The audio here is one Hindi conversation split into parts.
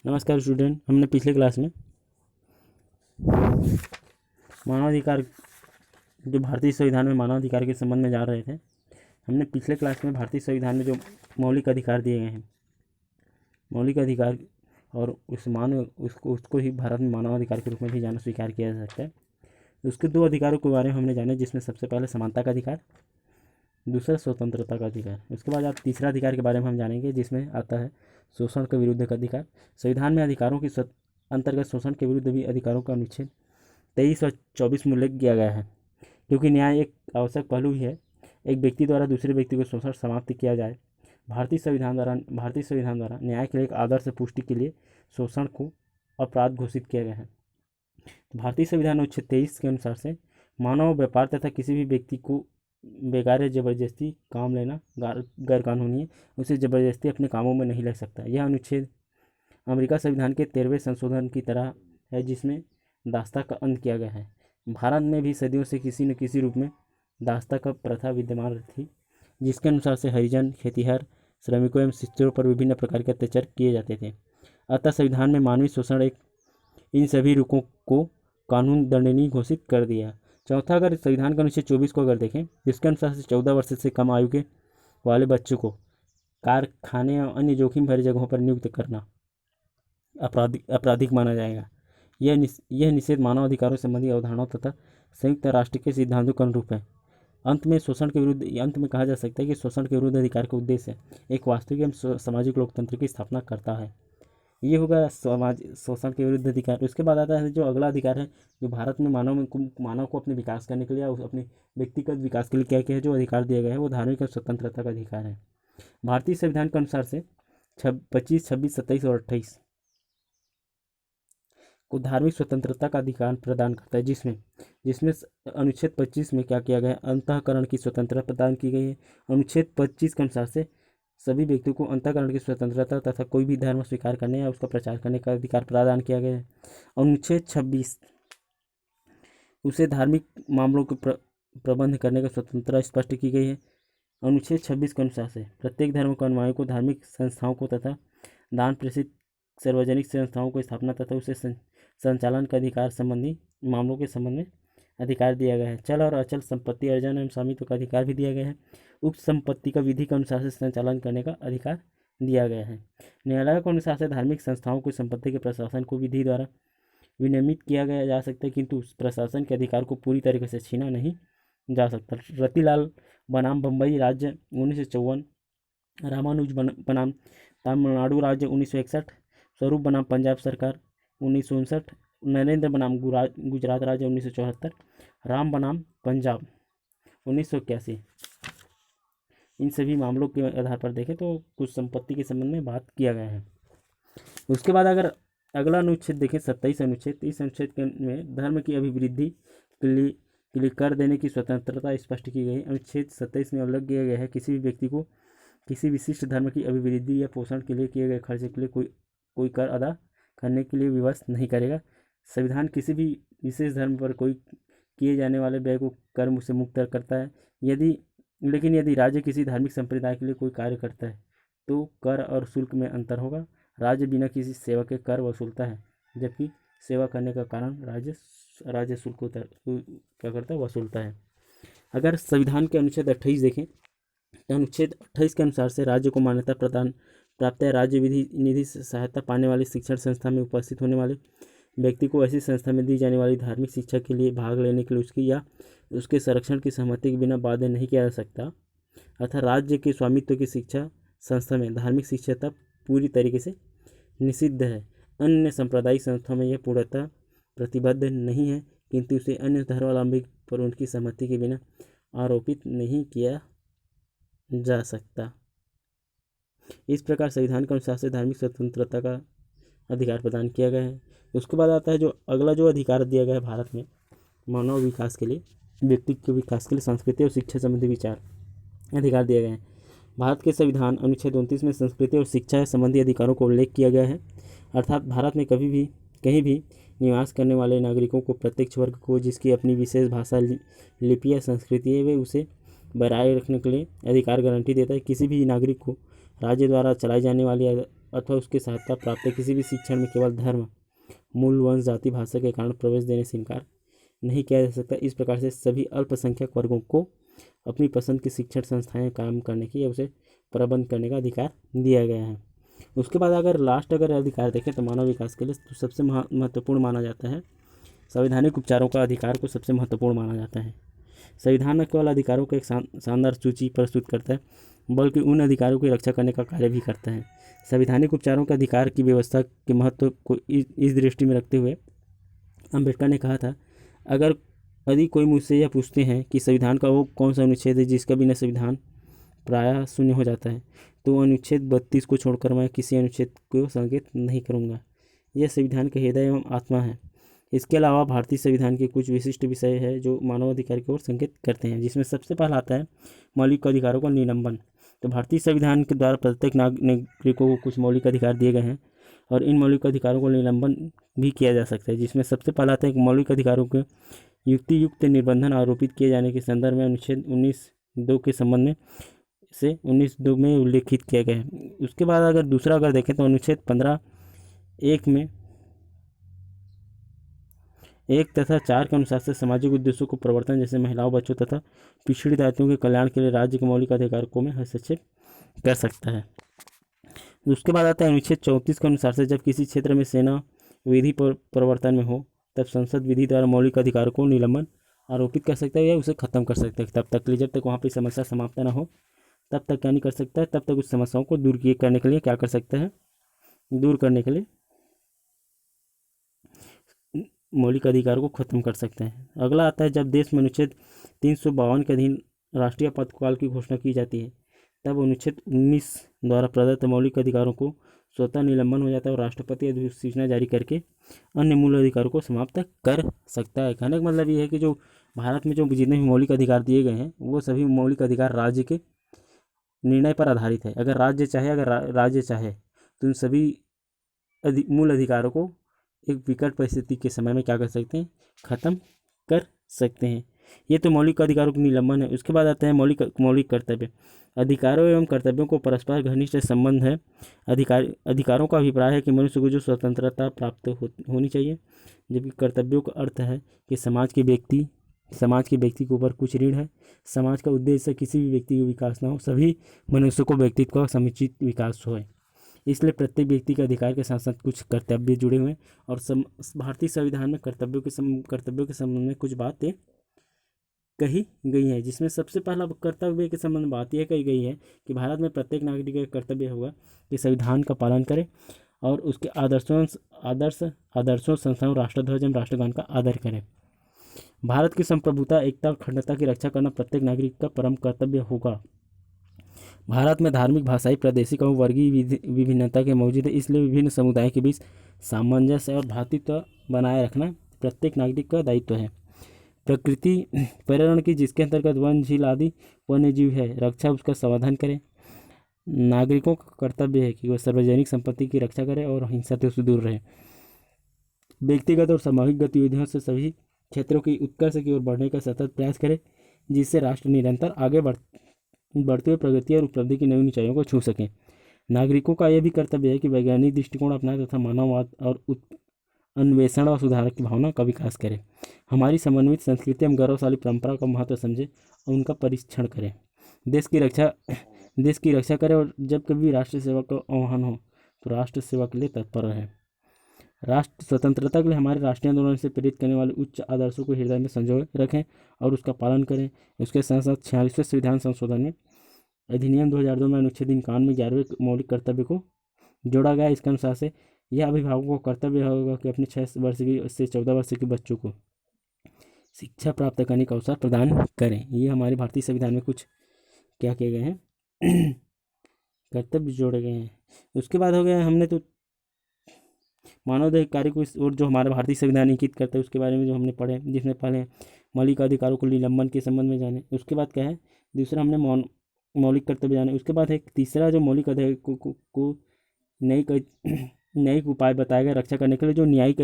नमस्कार स्टूडेंट, हमने पिछले क्लास में मानवाधिकार, जो भारतीय संविधान में मानवाधिकार के संबंध में जा रहे थे। हमने पिछले क्लास में भारतीय संविधान में जो मौलिक अधिकार दिए गए हैं, मौलिक अधिकार, और उसको ही भारत में मानवाधिकार के रूप में भी जाना स्वीकार किया जा सकता है। उसके दो अधिकारों के बारे में हमने जाने, जिसमें सबसे पहले समानता का अधिकार, दूसरा स्वतंत्रता का अधिकार। उसके बाद आप तीसरा अधिकार के बारे में हम जानेंगे, जिसमें आता है शोषण के विरुद्ध का अधिकार। संविधान में अधिकारों के अंतर्गत शोषण के विरुद्ध भी अधिकारों का अनुच्छेद 23 और 24 में उल्लेख किया गया है, क्योंकि न्याय एक आवश्यक पहलू ही है। एक व्यक्ति द्वारा दूसरे व्यक्ति को शोषण समाप्त किया जाए। भारतीय संविधान द्वारा न्याय के लिए एक आदर्श पुष्टि के लिए शोषण को अपराध घोषित किया गया है। भारतीय संविधान अनुच्छेद 23 के अनुसार से मानव व्यापार तथा किसी भी व्यक्ति को बेकार जबरदस्ती काम लेना गैर कानूनी है। उसे जबरदस्ती अपने कामों में नहीं ले सकता। यह अनुच्छेद अमेरिका संविधान के 13वें संशोधन की तरह है, जिसमें दास्ता का अंत किया गया है। भारत में भी सदियों से किसी न किसी रूप में दास्ता का प्रथा विद्यमान थी, जिसके अनुसार से हरिजन, खेतिहर, श्रमिकों एवं शिष्यों पर विभिन्न प्रकार के अत्याचार किए जाते थे। अतः संविधान में मानवीय शोषण इन सभी रूपों को कानून दंडनीय घोषित कर दिया। चौथा, अगर संविधान का अनुच्छेद 24 को अगर देखें, जिसके अनुसार से 14 वर्ष से कम आयु के वाले बच्चों को कारखाने और अन्य जोखिम भरी जगहों पर नियुक्त करना आपराधिक माना जाएगा। यह निषेध मानव अधिकारों संबंधी अवधारणाओं तथा संयुक्त राष्ट्र के सिद्धांतों के अनुरूप है। अंत में कहा जा सकता है कि शोषण के विरुद्ध अधिकार का उद्देश्य एक वास्तविक एवं सामाजिक लोकतंत्र की स्थापना करता है। ये होगा शोषण के विरुद्ध अधिकार। उसके बाद आता है जो अगला अधिकार है, जो भारत में मानव को अपने विकास करने के लिए, अपने व्यक्तिगत विकास के लिए क्या क्या है जो अधिकार दिया गया है, वो धार्मिक और स्वतंत्रता का अधिकार है। भारतीय संविधान के अनुसार से 25, 26, 27 और 28 को धार्मिक स्वतंत्रता का अधिकार प्रदान करता है, जिसमें अनुच्छेद 25 में क्या किया गया है, अंतःकरण की स्वतंत्रता प्रदान की गई है। अनुच्छेद 25 के अनुसार से सभी व्यक्तियों को अंतःकरण की स्वतंत्रता तथा कोई भी धर्म स्वीकार करने या उसका प्रचार करने का अधिकार प्रदान किया गया है। अनुच्छेद 26 उसे धार्मिक मामलों के प्रबंध करने का स्वतंत्रता स्पष्ट की गई है। अनुच्छेद 26 के अनुसार से प्रत्येक धर्म के अनुयायियों को धार्मिक संस्थाओं को तथा दान प्रेषित सार्वजनिक संस्थाओं को स्थापना तथा उसे संचालन का अधिकार संबंधी मामलों के संबंध में अधिकार दिया गया है। चल और अचल संपत्ति अर्जन एवं स्वामित्व का अधिकार भी दिया गया है। उक्त संपत्ति का विधि के अनुसार से संचालन करने का अधिकार दिया गया है। न्यायालय के अनुसार से धार्मिक संस्थाओं को संपत्ति के प्रशासन को विधि द्वारा विनियमित किया गया जा सकता है, किंतु उस प्रशासन के अधिकार को पूरी तरीके से छीना नहीं जा सकता। रतिलाल बनाम बम्बई राज्य 1954, रामानुज बनाम तमिलनाडु राज्य 1961, स्वरूप बनाम पंजाब सरकार 1959, नरेंद्र बनाम गुजरात राज्य 1974, राम बनाम पंजाब 1981। इन सभी मामलों के आधार पर देखें तो कुछ संपत्ति के संबंध में बात किया गया है। उसके बाद अगर अगला अनुच्छेद देखें, 27 अनुच्छेद, इस अनुच्छेद में धर्म की अभिवृद्धि के लिए कर देने की स्वतंत्रता स्पष्ट की गई। अनुच्छेद 27 में उल्लेख किया गया है, किसी भी व्यक्ति को किसी विशिष्ट धर्म की अभिवृद्धि या पोषण के लिए किए गए खर्चे के लिए कोई कर अदा करने के लिए विवश नहीं करेगा। संविधान किसी भी विशेष धर्म पर कोई किए जाने वाले व्यय को कर से मुक्त करता है। लेकिन यदि राज्य किसी धार्मिक संप्रदाय के लिए कोई कार्य करता है तो कर और शुल्क में अंतर होगा। राज्य बिना किसी सेवा के कर वसूलता है, जबकि सेवा करने का कारण राज्य शुल्क को क्या करता है, वसूलता है। अगर संविधान के अनुच्छेद 28 देखें, अनुच्छेद 28 के अनुसार से राज्य को मान्यता प्राप्त है। राज्य विधि निधि से सहायता पाने वाली शिक्षण संस्था में उपस्थित होने वाले व्यक्ति को ऐसी संस्था में दी जाने वाली धार्मिक शिक्षा के लिए भाग लेने के लिए उसकी या उसके संरक्षण की सहमति के बिना बाध्य नहीं किया जा सकता। अर्थात राज्य के स्वामित्व की शिक्षा संस्था में धार्मिक शिक्षाता पूरी तरीके से निषिद्ध है। अन्य सांप्रदायिक संस्थाओं में यह पूर्णतः प्रतिबद्ध नहीं है, किंतु उसे अन्य धर्मावलंबी पर उनकी सहमति के बिना आरोपित नहीं किया जा सकता। इस प्रकार संविधान के अनुसार से धार्मिक स्वतंत्रता का अधिकार प्रदान किया गया है। उसके बाद आता है जो अगला जो अधिकार दिया गया है भारत में मानव विकास के लिए, व्यक्ति के विकास के लिए संस्कृति और शिक्षा संबंधी विचार अधिकार दिए गए हैं। भारत के संविधान अनुच्छेद 29 में संस्कृति और शिक्षा संबंधी अधिकारों को उल्लेख किया गया है। अर्थात भारत में कहीं भी निवास करने वाले नागरिकों को प्रत्येक वर्ग को जिसकी अपनी विशेष भाषा, लिपि या संस्कृति है वे उसे बनाए रखने के लिए अधिकार गारंटी देता है। किसी भी नागरिक को राज्य द्वारा चलाई जाने वाली अथवा उसके सहायता प्राप्त किसी भी शिक्षण में केवल धर्म, मूल, वंश, जाति, भाषा के कारण प्रवेश देने से इनकार नहीं किया जा सकता। इस प्रकार से सभी अल्पसंख्यक वर्गों को अपनी पसंद की शिक्षण संस्थाएं काम करने की या उसे प्रबंध करने का अधिकार दिया गया है। उसके बाद अगर अधिकार देखें तो मानव विकास के लिए तो सबसे महत्वपूर्ण माना जाता है संवैधानिक उपचारों का अधिकार को सबसे महत्वपूर्ण माना जाता है। संविधान न केवल अधिकारों को एक शानदार सूची प्रस्तुत करता है बल्कि उन अधिकारों की रक्षा करने का कार्य भी करता है। संवैधानिक उपचारों के अधिकार की व्यवस्था के महत्व को इस दृष्टि में रखते हुए अम्बेडकर ने कहा था, अगर यदि कोई मुझसे यह पूछते हैं कि संविधान का वो कौन सा अनुच्छेद है जिसका बिना संविधान प्रायः शून्य हो जाता है, तो अनुच्छेद 32 को छोड़कर मैं किसी अनुच्छेद को संकेत नहीं करूँगा। यह संविधान का हृदय एवं आत्मा है। इसके अलावा भारतीय संविधान के कुछ विशिष्ट विषय है जो मानवाधिकार की ओर संकेत करते हैं, जिसमें सबसे पहला आता है मौलिक अधिकारों का निलंबन। तो भारतीय संविधान के द्वारा प्रत्येक नागरिकों को कुछ मौलिक अधिकार दिए गए हैं और इन मौलिक अधिकारों को निलंबन भी किया जा सकता है, जिसमें सबसे पहला आता है मौलिक अधिकारों के युक्तियुक्त निर्बंधन आरोपित किए जाने के संदर्भ में अनुच्छेद 19(2) के संबंध में से 19(2) में उल्लेखित किया गया है। उसके बाद दूसरा देखें तो अनुच्छेद 15(1) में 1 तथा 4 के अनुसार से सामाजिक उद्देश्यों को प्रवर्तन जैसे महिलाओं, बच्चों तथा पिछड़ी जातियों के कल्याण के लिए राज्य के मौलिक अधिकारों में हस्तक्षेप कर सकता है। उसके बाद आता है अनुच्छेद 34 के अनुसार से जब किसी क्षेत्र में सेना विधि पर प्रवर्तन में हो तब संसद विधि द्वारा मौलिक अधिकारों को निलंबन आरोपित कर सकता है या उसे खत्म कर सकता है। तब तक जब तक वहाँ पर समस्या समाप्त ना हो तब तक क्या नहीं कर सकता है, तब तक उस समस्याओं को दूर करने के लिए क्या कर सकता है, दूर करने के लिए मौलिक अधिकारों को खत्म कर सकते हैं। अगला आता है जब देश में अनुच्छेद 352 के अधीन राष्ट्रीय आपातकाल की घोषणा की जाती है तब अनुच्छेद 19 द्वारा प्रदत्त मौलिक अधिकारों को स्वतः निलंबन हो जाता है और राष्ट्रपति अधिसूचना जारी करके अन्य मूल अधिकारों को समाप्त कर सकता है। कहने का मतलब ये है कि जो भारत में जो जितने भी मौलिक अधिकार दिए गए हैं वो सभी मौलिक अधिकार राज्य के निर्णय पर आधारित है। अगर राज्य चाहे तो उन सभी मूल अधिकारों को एक विकट परिस्थिति के समय में क्या कर सकते हैं, खत्म कर सकते हैं। ये तो मौलिक अधिकारों का निलंबन है। उसके बाद आता है मौलिक कर्तव्य। अधिकारों एवं कर्तव्यों को परस्पर घनिष्ठ संबंध है। अधिकारों का अभिप्राय है कि मनुष्य को जो स्वतंत्रता प्राप्त होनी चाहिए, जबकि कर्तव्यों का अर्थ है कि समाज के व्यक्ति के ऊपर कुछ ऋण है। समाज का उद्देश्य किसी भी व्यक्ति का विकास ना हो, सभी मनुष्यों को व्यक्तित्व का समुचित विकास हो। इसलिए प्रत्येक व्यक्ति के अधिकार के साथ साथ कुछ कर्तव्य जुड़े हुए हैं और भारतीय संविधान में कर्तव्यों के संबंध में कुछ बातें कही गई है, जिसमें सबसे पहला कर्तव्य के संबंध में बात यह कही गई है कि भारत में प्रत्येक नागरिक का कर्तव्य होगा कि संविधान का पालन करे और उसके आदर्शों संस्थाओं, राष्ट्रध्वज एवं राष्ट्रगान का आदर करें। भारत की संप्रभुता, एकता और अखंडता की रक्षा करना प्रत्येक नागरिक का परम कर्तव्य होगा। भारत में धार्मिक, भाषाई, प्रादेशिक और वर्गीय विभिन्नता के मौजूद है, इसलिए विभिन्न समुदायों के बीच सामंजस्य और भ्रातृत्व बनाए रखना प्रत्येक नागरिक का दायित्व है। प्रकृति पर्यावरण की, जिसके अंतर्गत वन, झील आदि वन्य जीव है, रक्षा उसका समाधान करें। नागरिकों का कर्तव्य है कि वह सार्वजनिक संपत्ति की रक्षा करें और हिंसा से दूर रहे। व्यक्तिगत और सामूहिक गतिविधियों से सभी क्षेत्रों की उत्कर्ष की ओर बढ़ने का सतत प्रयास करें, जिससे राष्ट्र निरंतर आगे बढ़ते हुए प्रगति और उपलब्धि की नई ऊंचाइयों को छू सकें। नागरिकों का यह भी कर्तव्य है कि वैज्ञानिक दृष्टिकोण अपनाएं तथा मानववाद और अन्वेषण और सुधार की भावना का विकास करें। हमारी समन्वित संस्कृति एवं गौरवशाली परंपरा का महत्व समझें और उनका परीक्षण करें। देश की रक्षा करें और जब कभी राष्ट्र सेवा का आह्वान हो तो राष्ट्र सेवा के लिए तत्पर रहें। राष्ट्र स्वतंत्रता के लिए हमारे राष्ट्रीय आंदोलन से प्रेरित करने वाले उच्च आदर्शों को हृदय में संजोए रखें और उसका पालन करें। उसके साथ साथ 46वें संविधान संशोधन में अधिनियम 2002 में अनुच्छेद 51 में 11वें मौलिक कर्तव्य को जोड़ा गया। इसके अनुसार से यह अभिभावकों को कर्तव्य होगा कि अपने 6 वर्ष से 14 वर्ष के बच्चों को शिक्षा प्राप्त करने का अवसर प्रदान करें। ये हमारे भारतीय संविधान में कुछ क्या किए गए हैं, कर्तव्य जोड़े गए हैं। उसके बाद हो गया, हमने तो मानवाधिकार को और जो हमारा भारतीय संविधान इंगित करता है उसके बारे में जो हमने पढ़े, जिसमें पहले मौलिक अधिकारों को निलंबन के संबंध में जाने। उसके बाद क्या है, दूसरा हमने मौलिक कर्तव्य जाने। उसके बाद एक तीसरा जो मौलिक अधिकार को न्यायिक उपाय बताए गए रक्षा करने के लिए, जो न्यायिक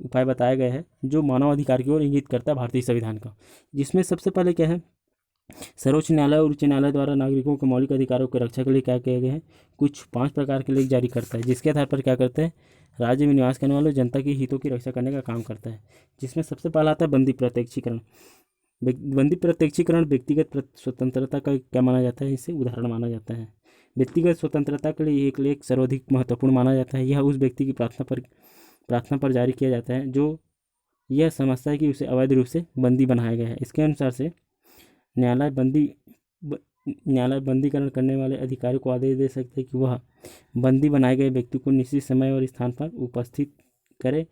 उपाय बताया गया है जो मानवाधिकार की ओर इंगित करता है भारतीय संविधान का, जिसमें सबसे पहले क्या है सर्वोच्च न्यायालय और उच्च न्यायालय द्वारा नागरिकों के मौलिक अधिकारों की रक्षा के लिए क्या किया गया है, कुछ 5 प्रकार के लेख जारी करता है, जिसके आधार पर क्या करता है, राज्य में निवास करने वाले जनता के हितों की रक्षा करने का काम करता है। जिसमें सबसे पहला आता है बंदी प्रत्यक्षीकरण। बंदी प्रत्यक्षीकरण व्यक्तिगत स्वतंत्रता का क्या माना जाता है, इसे उदाहरण माना जाता है। व्यक्तिगत स्वतंत्रता के लिए एक लेख सर्वाधिक महत्वपूर्ण माना जाता है। यह उस व्यक्ति की प्रार्थना पर जारी किया जाता है जो यह समझता है कि उसे अवैध रूप से बंदी बनाया गया है। इसके अनुसार से न्यायालय बंदीकरण करने वाले अधिकारी को आदेश दे सकते हैं कि वह बंदी बनाए गए व्यक्ति को निश्चित समय और स्थान पर उपस्थित करे,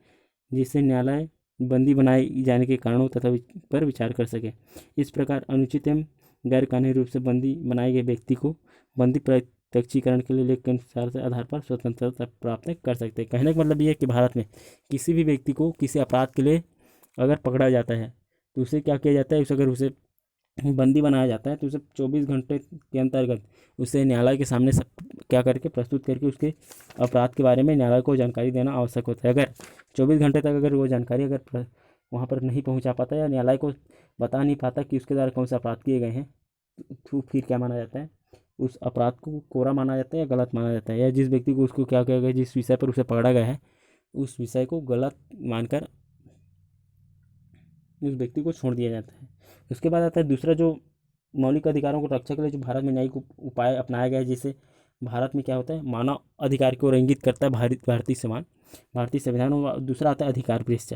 जिससे न्यायालय बंदी बनाए जाने के कारणों तथा पर विचार कर सके। इस प्रकार अनुचित एवं गैर कानूनी रूप से बंदी बनाए गए व्यक्ति को बंदी प्रत्यक्षीकरण के लिए लेख के अनुसार से आधार पर स्वतंत्रता प्राप्त कर सकते हैं। कहने का मतलब ये है कि भारत में किसी भी व्यक्ति को किसी अपराध के लिए अगर पकड़ा जाता है तो उसे क्या किया जाता है, अगर उसे बंदी बनाया जाता है तो उसे 24 घंटे के अंतर्गत उसे न्यायालय के सामने सब क्या करके प्रस्तुत करके उसके अपराध के बारे में न्यायालय को जानकारी देना आवश्यक होता है। अगर 24 घंटे तक अगर वो जानकारी अगर वहाँ पर नहीं पहुँचा पाता या न्यायालय को बता नहीं पाता कि उसके द्वारा कौन से अपराध किए गए हैं, तो फिर क्या माना जाता है, उस अपराध को कोरा माना जाता है या गलत माना जाता है, या जिस व्यक्ति को उसको क्या किया गया, जिस विषय पर उसे पकड़ा गया है उस विषय को गलत मानकर उस व्यक्ति को छोड़ दिया जाता है। उसके बाद आता है दूसरा जो मौलिक अधिकारों को रक्षा के लिए जो भारत में न्यायिक उपाय अपनाया गया है, जिससे भारत में क्या होता है, मानव अधिकार को इंगित करता है भारतीय संविधान। और दूसरा आता है अधिकार पृष्ठ।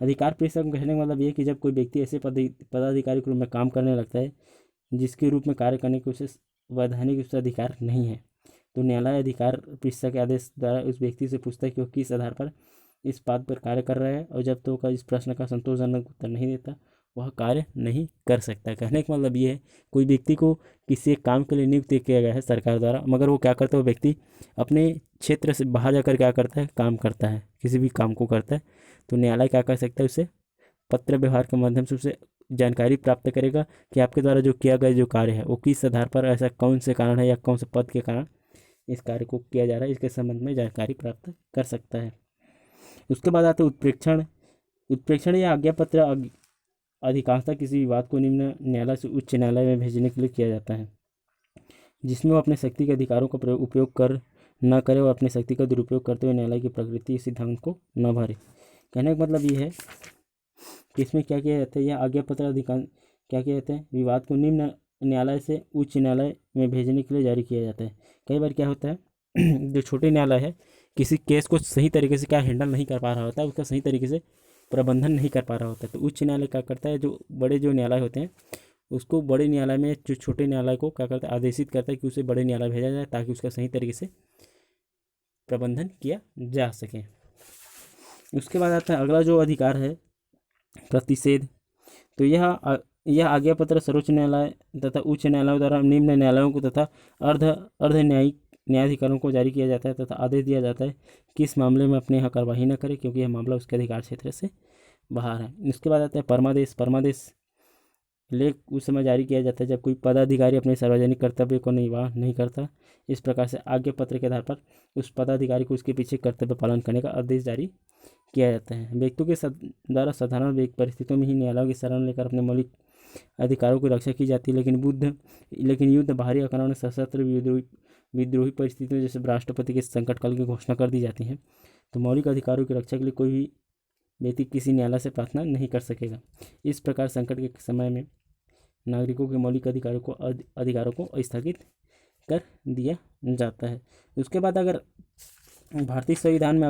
अधिकार पृष्ठ कहने का मतलब ये है कि जब कोई व्यक्ति ऐसे पदाधिकारी के रूप में काम करने लगता है जिसके रूप में कार्य करने के उसे वैधानिक रूप से अधिकार नहीं है, तो न्यायालय अधिकार पृष्ठ के आदेश द्वारा उस व्यक्ति से पूछता है कि वो किस आधार पर इस बात पर कार्य कर रहा है, और जब तो इस प्रश्न का संतोषजनक उत्तर नहीं देता वह कार्य नहीं कर सकता। कहने का मतलब ये है कोई व्यक्ति को किसी एक काम के लिए नियुक्त किया गया है सरकार द्वारा, मगर वो क्या करता है, वो व्यक्ति अपने क्षेत्र से बाहर जाकर क्या करता है, काम करता है, किसी भी काम को करता है, तो न्यायालय क्या कर सकता है, उसे पत्र व्यवहार के माध्यम से उसे जानकारी प्राप्त करेगा कि आपके द्वारा जो किया गया जो कार्य है वो किस आधार पर, ऐसा कौन से कारण है या कौन से पद के कारण इस कार्य को किया जा रहा है, इसके संबंध में जानकारी प्राप्त कर सकता है। उसके बाद आता है उत्प्रेक्षण या आज्ञा पत्र। अधिकांशतः किसी विवाद को निम्न न्यायालय से उच्च न्यायालय में भेजने के लिए किया जाता है, जिसमें वो अपने शक्ति के अधिकारों का उपयोग कर न करे और अपनी शक्ति का दुरुपयोग करते हुए न्यायालय की प्रकृति सिद्धांत को न भरे। कहने का मतलब ये है कि इसमें क्या किया जाता है, यह आज्ञा पत्र अधिकांश क्या किया जाता है, विवाद को निम्न न्यायालय से उच्च न्यायालय में भेजने के लिए जारी किया जाता है। कई बार क्या होता है जो छोटे न्यायालय है किसी केस को सही तरीके से क्या हैंडल नहीं कर पा रहा होता है, उसका सही तरीके से प्रबंधन नहीं कर पा रहा होता है, तो उच्च न्यायालय क्या करता है, जो बड़े जो न्यायालय होते हैं उसको बड़े न्यायालय में जो छोटे न्यायालय को क्या करता है, आदेशित करता है कि उसे बड़े न्यायालय भेजा जाए ताकि उसका सही तरीके से प्रबंधन किया जा सके। उसके बाद आता है अगला जो अधिकार है प्रतिषेध। तो यह आज्ञा पत्र सर्वोच्च न्यायालय तथा उच्च न्यायालयों द्वारा निम्न न्यायालयों को तथा अर्ध न्यायिक न्यायाधिकारियों को जारी किया जाता है तथा आदेश दिया जाता है कि इस मामले में अपने यहाँ कार्रवाई न करे क्योंकि यह मामला उसके अधिकार क्षेत्र से बाहर है। इसके बाद आता है परमादेश लेख उस समय जारी किया जाता है जब कोई पदाधिकारी अपने सार्वजनिक कर्तव्य को निर्वाह नहीं करता। इस प्रकार से आज्ञा पत्र के आधार पर उस पदाधिकारी को उसके पीछे कर्तव्य पालन करने का आदेश जारी किया जाता है। व्यक्तियों के द्वारा साधारण परिस्थितियों में ही न्यायालयों की शरण लेकर अपने मौलिक अधिकारों की रक्षा की जाती है, लेकिन युद्ध, बाहरी आक्रमण, सशस्त्र विद्रोही परिस्थितियों जैसे राष्ट्रपति के संकट काल की घोषणा कर दी जाती है, तो मौलिक अधिकारों की रक्षा के लिए कोई भी व्यक्ति किसी न्यायालय से प्रार्थना नहीं कर सकेगा। इस प्रकार संकट के समय में नागरिकों के मौलिक अधिकारों को स्थगित कर दिया जाता है। उसके बाद अगर भारतीय संविधान में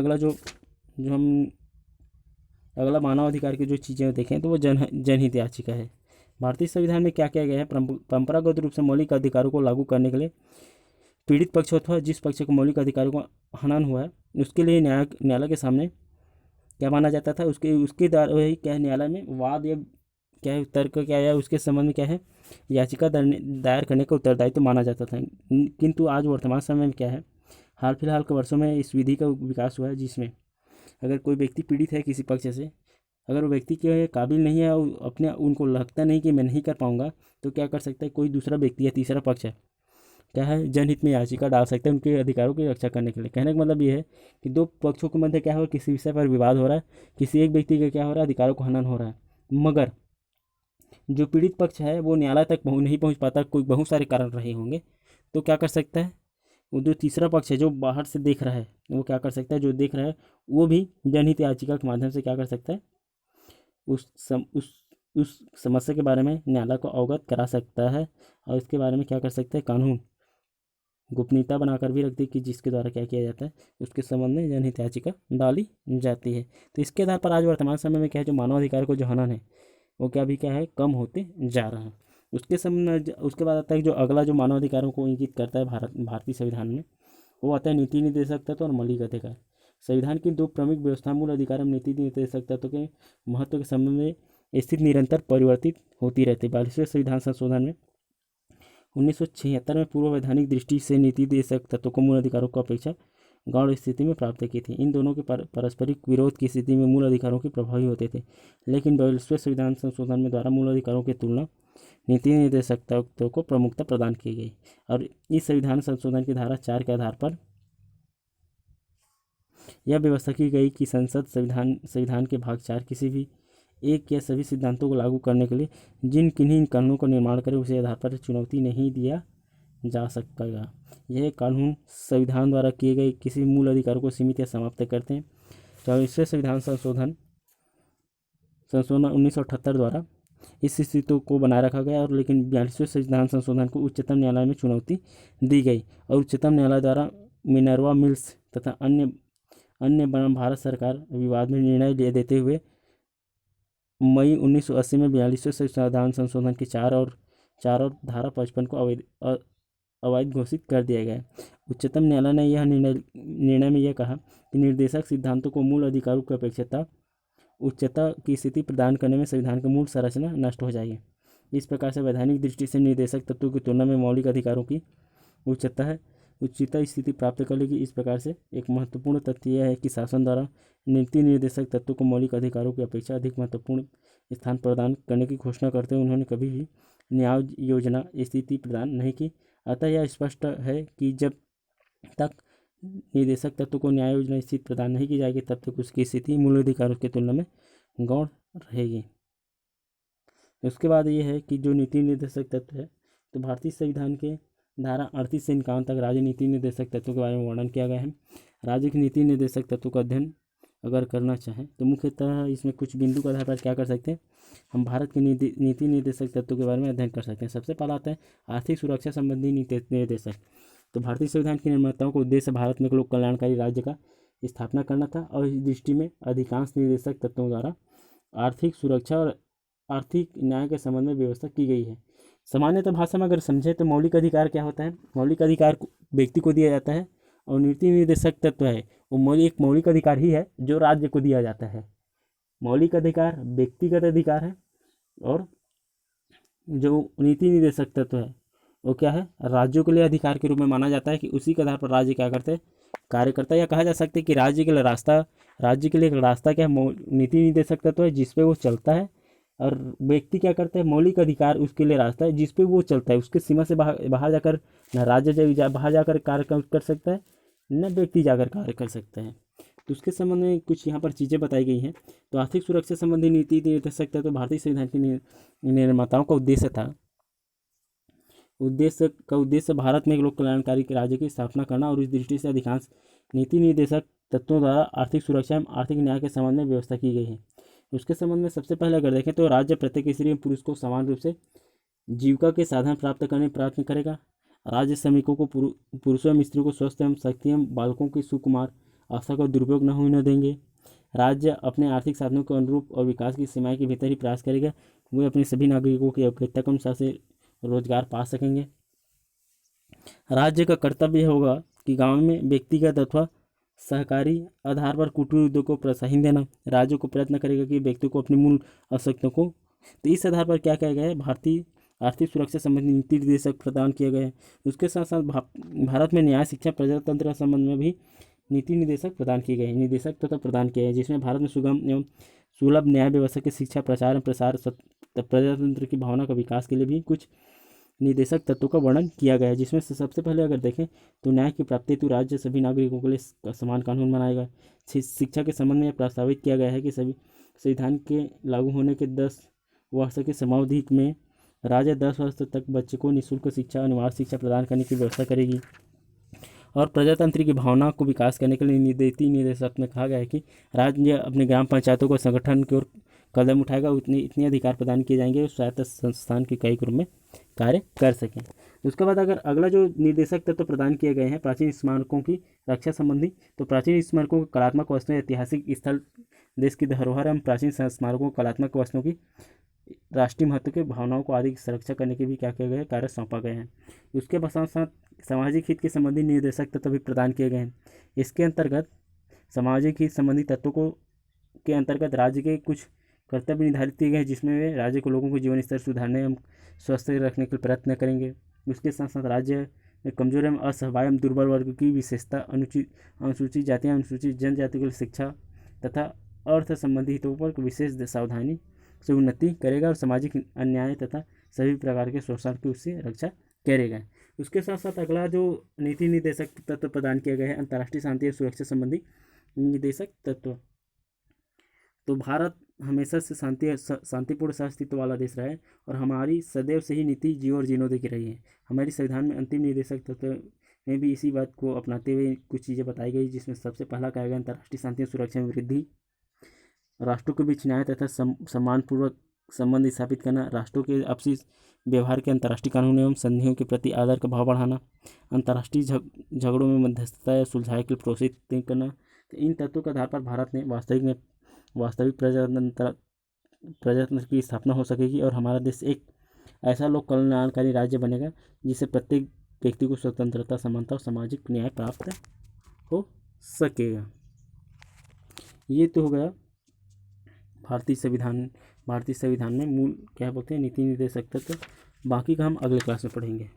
अगला मानव अधिकार की जो चीज़ें देखें तो वो जनहित याचिका है। भारतीय संविधान में क्या किया गया है, परंपरागत रूप से मौलिक अधिकारों को लागू करने के लिए पीड़ित पक्ष अथवा जिस पक्ष को मौलिक अधिकारों का हनन हुआ है उसके लिए न्यायालय के सामने क्या माना जाता था, उसके द्वारा वही क्या है, न्यायालय में वाद या क्या है, तर्क क्या है, उसके संबंध में क्या है, याचिका दायर करने का उत्तरदायित्व माना जाता था। किंतु आज वर्तमान समय में क्या है, हाल फिलहाल के वर्षों में इस विधि का विकास हुआ है जिसमें अगर कोई व्यक्ति पीड़ित है किसी पक्ष से, अगर वो व्यक्ति के काबिल नहीं है और उनको लगता नहीं कि मैं नहीं कर पाऊँगा, तो क्या कर सकता है, कोई दूसरा व्यक्ति या तीसरा पक्ष है क्या है, जनहित में याचिका डाल सकते हैं उनके अधिकारों की रक्षा करने के लिए। कहने का मतलब ये है कि दो पक्षों के मध्य क्या हो, किसी विषय पर विवाद हो रहा है, किसी एक व्यक्ति का क्या हो रहा है, अधिकारों को हनन हो रहा है, मगर जो पीड़ित पक्ष है वो न्यायालय तक नहीं पहुंच पाता, कोई बहुत सारे कारण रहे होंगे, तो क्या कर सकता है, वो जो तीसरा पक्ष है जो बाहर से देख रहा है वो क्या कर सकता है, जो देख रहा है वो भी जनहित याचिका के माध्यम से क्या कर सकता है, उस समस्या के बारे में न्यायालय को अवगत करा सकता है। और इसके बारे में क्या कर सकता है, कानून गोपनीयता बनाकर भी रखती है कि जिसके द्वारा क्या किया जाता है उसके संबंध में जनहित याचिका डाली जाती है। तो इसके आधार पर आज वर्तमान समय में क्या है, जो मानवाधिकार को जो हनन है वो क्या भी क्या है, कम होते जा रहा है। उसके संबंध में उसके बाद आता है जो अगला जो मानवाधिकारों को इंगित करता है भारतीय संविधान में, वो आता है नीति निर्देशक तत्व और मौलिक अधिकार। संविधान की दो प्रमुख व्यवस्था मूल अधिकार एवं नीति निर्देशक तत्व के महत्व के संबंध में स्थिति निरंतर परिवर्तित होती रहती है। 42वें संविधान संशोधन में 1976 में पूर्व वैधानिक दृष्टि से नीति निर्देशक तत्वों को मूल अधिकारों की अपेक्षा गौण स्थिति में प्राप्त की थी। इन दोनों के पारस्परिक विरोध की स्थिति में मूल अधिकारों के प्रभावी होते थे, लेकिन 42वें संविधान संशोधन में द्वारा मूल अधिकारों की तुलना नीति निर्देशक तत्वों को प्रमुखता प्रदान की गई। और इस संविधान संशोधन की धारा 4 के आधार पर यह व्यवस्था की गई कि संसद संविधान के भाग 4 किसी भी एक या सभी सिद्धांतों को लागू करने के लिए जिन किन्हीं कानूनों का निर्माण करे उसे आधार पर चुनौती नहीं दिया जा सकेगा। यह कानून संविधान द्वारा किए गए किसी मूल अधिकार को सीमित या समाप्त करते हैं। 44वें संविधान संशोधन 1978 द्वारा इस स्थिति को बनाए रखा गया, और लेकिन 42वें संविधान संशोधन को उच्चतम न्यायालय में चुनौती दी गई और उच्चतम न्यायालय द्वारा मिनर्वा मिल्स तथा अन्य बनाम भारत सरकार विवाद में निर्णय देते हुए मई 1980 में 42वें संविधान संशोधन की 4 और धारा 55 को अवैध घोषित कर दिया गया। उच्चतम न्यायालय ने यह निर्णय में यह कहा कि निर्देशक सिद्धांतों को मूल अधिकारों की अपेक्षता उच्चता की स्थिति प्रदान करने में संविधान की मूल संरचना नष्ट हो जाएगी। इस प्रकार से वैधानिक दृष्टि से निर्देशक तत्वों की तुलना में मौलिक अधिकारों की उच्चता स्थिति प्राप्त कर लेगी। इस प्रकार से एक महत्वपूर्ण तथ्य यह है कि शासन द्वारा नीति निर्देशक तत्वों को मौलिक अधिकारों की अपेक्षा अधिक महत्वपूर्ण स्थान प्रदान करने की घोषणा करते हुए उन्होंने कभी भी न्याय योजना स्थिति प्रदान नहीं की। अतः यह स्पष्ट है कि जब तक निर्देशक तत्व को न्याय योजना स्थिति प्रदान नहीं की जाएगी तब तक उसकी स्थिति मूल अधिकारों की तुलना में गौण रहेगी। उसके बाद ये है कि जो नीति निर्देशक तत्व है, तो भारतीय संविधान के धारा 38 से 51 तक राज्य नीति निर्देशक तत्वों के बारे में वर्णन किया गया है। राज्य के नीति निर्देशक तत्वों का अध्ययन अगर करना चाहें तो मुख्यतः इसमें कुछ बिंदु के आधार पर क्या कर सकते हैं, हम भारत के नीति निर्देशक तत्वों के बारे में अध्ययन कर सकते हैं। सबसे पहला आता है आर्थिक सुरक्षा संबंधी नीति निर्देशक। तो भारतीय संविधान के निर्माताओं का उद्देश्य भारत में लोक कल्याणकारी राज्य का स्थापना करना था, और इस दृष्टि में अधिकांश निर्देशक तत्वों द्वारा आर्थिक सुरक्षा और आर्थिक न्याय के संबंध में व्यवस्था की गई है। सामान्यतः भाषा में अगर समझे तो मौलिक अधिकार क्या होता है, मौलिक अधिकार व्यक्ति को दिया जाता है, और नीति निर्देशक तत्व है वो एक मौलिक अधिकार ही है जो राज्य को दिया जाता है। मौलिक अधिकार व्यक्तिगत अधिकार है, और जो नीति निर्देशक तत्व है वो क्या है, राज्यों के लिए अधिकार के रूप में माना जाता है कि उसी के आधार पर राज्य क्या करते हैं, कार्य करता है। या कहा जा सकता है कि राज्य के लिए एक रास्ता क्या है, नीति निर्देशक तत्व है जिस पे वो चलता है, और व्यक्ति क्या करता है, मौलिक अधिकार उसके लिए रास्ता है जिस पे वो चलता है। उसके सीमा से बाहर जाकर न राज्य बाहर जाकर कार्य कर सकता है, न व्यक्ति जाकर कार्य कर सकता है। तो उसके संबंध में कुछ यहाँ पर चीज़ें बताई गई हैं। तो आर्थिक सुरक्षा संबंधी नीति निर्देशक तत्व भारतीय संविधान के निर्माताओं का उद्देश्य था। उद्देश्य भारत में एक लोक कल्याणकारी राज्य की स्थापना करना, और इस दृष्टि से अधिकांश नीति निर्देशक तत्वों द्वारा आर्थिक सुरक्षा एवं आर्थिक न्याय के संबंध में व्यवस्था की गई है। उसके संबंध में सबसे पहले अगर देखें तो राज्य प्रत्येक स्त्री एवं पुरुष को समान रूप से जीविका के साधन प्राप्त करने प्रयत्न करेगा। राज्य श्रमिकों को पुरुषों एवं स्त्रियों को स्वस्थ एवं शक्ति एवं बालकों की सुकुमार अवस्था का दुरुपयोग न होने देंगे। राज्य अपने आर्थिक साधनों के अनुरूप और विकास की सीमाएं के भीतर ही प्रयास करेगा वे अपने सभी नागरिकों की आवश्यकता के अनुसार से रोजगार पा सकेंगे। राज्य का कर्तव्य होगा कि गांव में व्यक्तिगत अथवा सहकारी आधार पर कुटीर उद्योग को प्रोत्साहन देना। राज्य को प्रयत्न करेगा कि व्यक्ति को अपनी मूल आवश्यकताओं को, तो इस आधार पर क्या किया गया है, भारतीय आर्थिक सुरक्षा संबंधी नीति निर्देशक प्रदान किए गए हैं। उसके साथ साथ भारत में न्याय शिक्षा प्रजातंत्र के संबंध में भी नीति निर्देशक प्रदान किए गए हैं, निर्देशक तथा प्रदान किए हैं, जिसमें भारत में सुगम एवं सुलभ न्याय व्यवस्था की शिक्षा प्रचार एवं प्रसार प्रजातंत्र की भावना का विकास के लिए भी कुछ निर्देशक तत्वों का वर्णन किया गया है। जिसमें से सबसे पहले अगर देखें तो न्याय की प्राप्ति हेतु राज्य सभी नागरिकों के लिए समान कानून बनाएगा। शिक्षा के संबंध में प्रस्तावित किया गया है कि सभी संविधान के लागू होने के 10 वर्ष के समयावधि में राज्य 10 वर्ष तक बच्चे को निःशुल्क शिक्षा, अनिवार्य शिक्षा प्रदान करने की व्यवस्था करेगी। और प्रजातंत्र की भावना को विकास करने के लिए नीति निर्देशक में कहा गया है कि राज्य अपने ग्राम पंचायतों को संगठन की ओर कदम उठाएगा, उतने इतने अधिकार प्रदान किए जाएंगे और स्वायत्त संस्थान के कई रूप में कार्य कर सकें। उसके बाद अगर अगला जो निर्देशक तत्व प्रदान किए गए हैं प्राचीन स्मारकों की रक्षा संबंधी, तो प्राचीन स्मारकों को कलात्मक वस्तुएं, ऐतिहासिक स्थल, देश की धरोहर एवं प्राचीन स्मारकों को कलात्मक वस्तुओं की राष्ट्रीय महत्व के भावनाओं को आदि की सुरक्षा करने के भी क्या किए गए कार्य सौंपा गए हैं। उसके साथ साथ सामाजिक हित के संबंधी निर्देशक तत्व भी प्रदान किए गए हैं। इसके अंतर्गत सामाजिक हित संबंधी तत्वों को के अंतर्गत राज्य के कुछ कर्तव्य निर्धारित किए गए हैं, जिसमें वे राज्य के लोगों को जीवन स्तर सुधारने एवं स्वस्थ रखने के प्रयत्न करेंगे। उसके साथ साथ राज्य में कमजोर एवं असहाय एवं दुर्बल वर्ग की विशेषता, अनुसूचित जाति, अनुसूचित जनजाति के लिए शिक्षा तथा अर्थ संबंधी हितों पर विशेष सावधानी से उन्नति करेगा और सामाजिक अन्याय तथा सभी प्रकार के शोषण की उससे रक्षा करेगा। उसके साथ साथ अगला जो नीति निर्देशक तत्व प्रदान किया गया है अंतर्राष्ट्रीय शांति और सुरक्षा संबंधी निर्देशक तत्व। तो भारत हमेशा से शांतिपूर्ण सहअस्तित्व वाला देश रहा है और हमारी सदैव से ही नीति जियो और जीनो की रही है। हमारी संविधान में अंतिम निर्देशक तत्व में भी इसी बात को अपनाते हुए कुछ चीज़ें बताई गई, जिसमें सबसे पहला कहा गया अंतर्राष्ट्रीय शांति और सुरक्षा में वृद्धि, राष्ट्रों के बीच न्याय तथा सम्मानपूर्वक संबंध स्थापित करना, राष्ट्रों के आपसी व्यवहार के अंतर्राष्ट्रीय कानून एवं संधियों के प्रति आदर का भाव बढ़ाना, अंतर्राष्ट्रीय झगड़ों में मध्यस्थता या सुलझाए के लिए प्रोत्साहित करना। तो इन तत्वों के आधार पर भारत में वास्तविक प्रजातंत्र की स्थापना हो सकेगी और हमारा देश एक ऐसा लोक कल्याणकारी राज्य बनेगा जिससे प्रत्येक व्यक्ति को स्वतंत्रता, समानता और सामाजिक न्याय प्राप्त हो सकेगा। ये तो हो गया भारतीय संविधान में मूल क्या बोलते हैं नीति निर्देशक तत्व। बाकी का हम अगले क्लास में पढ़ेंगे।